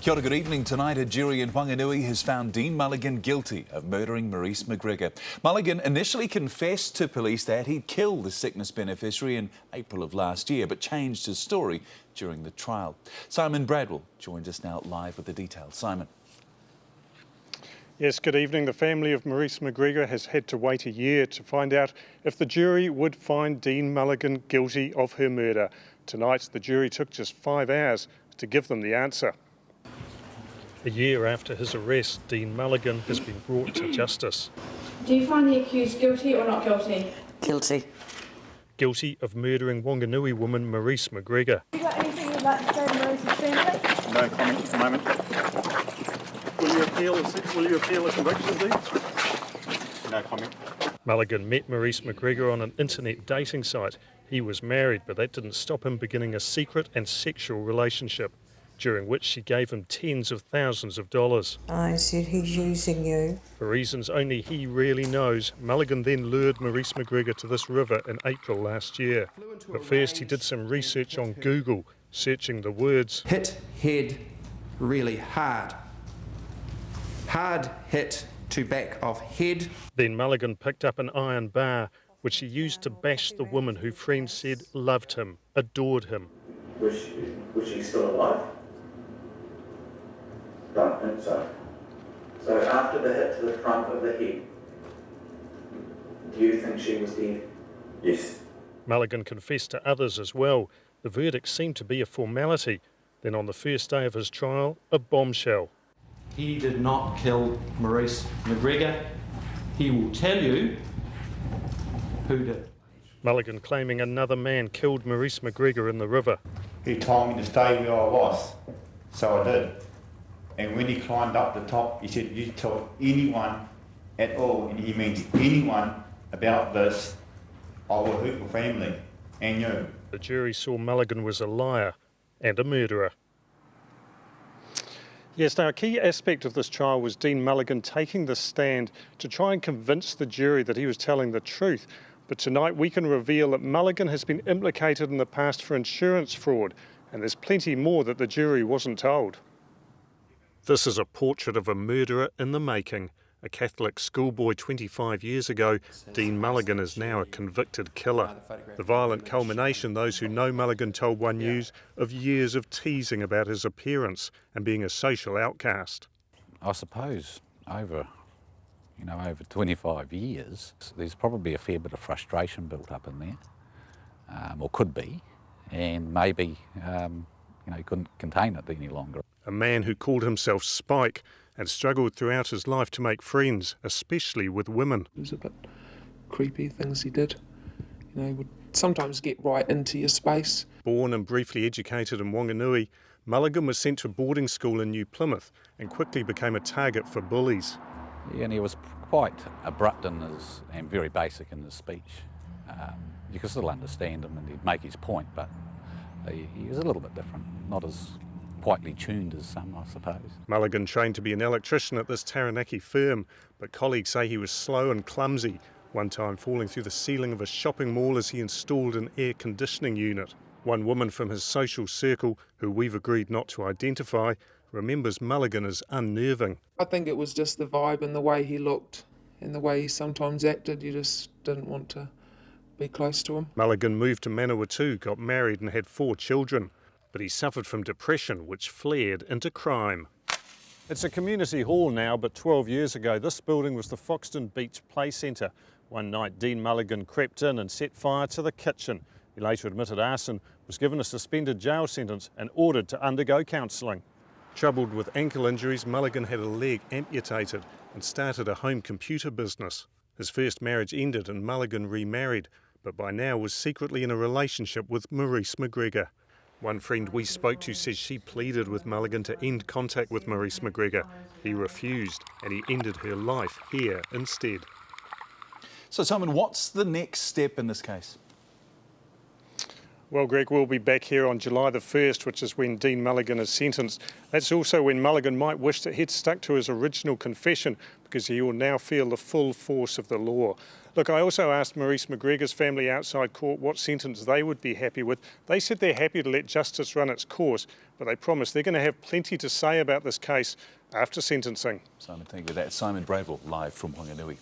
Kia ora, good evening. Tonight, a jury in Whanganui has found Dean Mulligan guilty of murdering Maurice McGregor. Mulligan initially confessed to police that he'd killed the sickness beneficiary in April of last year, but changed his story during the trial. Simon Bradwell joins us now live with the details. Simon. Yes, good evening. The family of Maurice McGregor has had to wait a year to find out if the jury would find Dean Mulligan guilty of her murder. Tonight, the jury took just 5 hours to give them the answer. A year after his arrest, Dean Mulligan has been brought to justice. Do you find the accused guilty or not guilty? Guilty. Guilty of murdering Wanganui woman Maurice McGregor. Have you got anything you'd like to say to Maurice's family? No comment at the moment. Will you appeal the conviction, Dean? No comment. Mulligan met Maurice McGregor on an internet dating site. He was married, but that didn't stop him beginning a secret and sexual relationship, during which she gave him tens of thousands of dollars. I said, he's using you. For reasons only he really knows, Mulligan then lured Maurice McGregor to this river in April last year. But first he did some research on Google, searching the words hit head really hard. Hard hit to back of head. Then Mulligan picked up an iron bar, which he used to bash the woman who friends said loved him, adored him. Was she still alive? Don't think so. So after the hit to the front of the head, do you think she was dead? Yes. Mulligan confessed to others as well. The verdict seemed to be a formality. Then on the first day of his trial, a bombshell. He did not kill Maurice McGregor. He will tell you who did. Mulligan claiming another man killed Maurice McGregor in the river. He told me to stay where I was, so I did. And when he climbed up the top, he said, you tell anyone at all, and he means anyone, about this, I will hurt your family and you. The jury saw Mulligan was a liar and a murderer. Yes, now a key aspect of this trial was Dean Mulligan taking the stand to try and convince the jury that he was telling the truth. But tonight we can reveal that Mulligan has been implicated in the past for insurance fraud, and there's plenty more that the jury wasn't told. This is a portrait of a murderer in the making. A Catholic schoolboy 25 years ago, Dean Mulligan is now a convicted killer. The violent culmination, those who know Mulligan told One News, of years of teasing about his appearance and being a social outcast. I suppose over 25 years, there's probably a fair bit of frustration built up in there, or could be, and maybe he couldn't contain it any longer. A man who called himself Spike and struggled throughout his life to make friends, especially with women. It was a bit creepy, things he did. He would sometimes get right into your space. Born and briefly educated in Wanganui, Mulligan was sent to boarding school in New Plymouth and quickly became a target for bullies. Yeah, and he was quite abrupt and very basic in his speech. You could still understand him and he'd make his point, but he was a little bit different, not as quietly tuned as some, I suppose. Mulligan trained to be an electrician at this Taranaki firm, but colleagues say he was slow and clumsy, one time falling through the ceiling of a shopping mall as he installed an air conditioning unit. One woman from his social circle, who we've agreed not to identify, remembers Mulligan as unnerving. I think it was just the vibe and the way he looked and the way he sometimes acted. You just didn't want to be close to him. Mulligan moved to Manawatu, got married and had 4 children. But he suffered from depression, which flared into crime. It's a community hall now, but 12 years ago, this building was the Foxton Beach Play Centre. One night, Dean Mulligan crept in and set fire to the kitchen. He later admitted arson, was given a suspended jail sentence and ordered to undergo counselling. Troubled with ankle injuries, Mulligan had a leg amputated and started a home computer business. His first marriage ended and Mulligan remarried, but by now was secretly in a relationship with Maurice McGregor. One friend we spoke to says she pleaded with Mulligan to end contact with Maurice McGregor. He refused, and he ended her life here instead. So, Simon, what's the next step in this case? Well, Greg, we'll be back here on July the 1st, which is when Dean Mulligan is sentenced. That's also when Mulligan might wish that he'd stuck to his original confession, because he will now feel the full force of the law. Look, I also asked Maurice McGregor's family outside court what sentence they would be happy with. They said they're happy to let justice run its course, but they promise they're going to have plenty to say about this case after sentencing. Simon, thank you. That's Simon Bradwell live from Whanganui.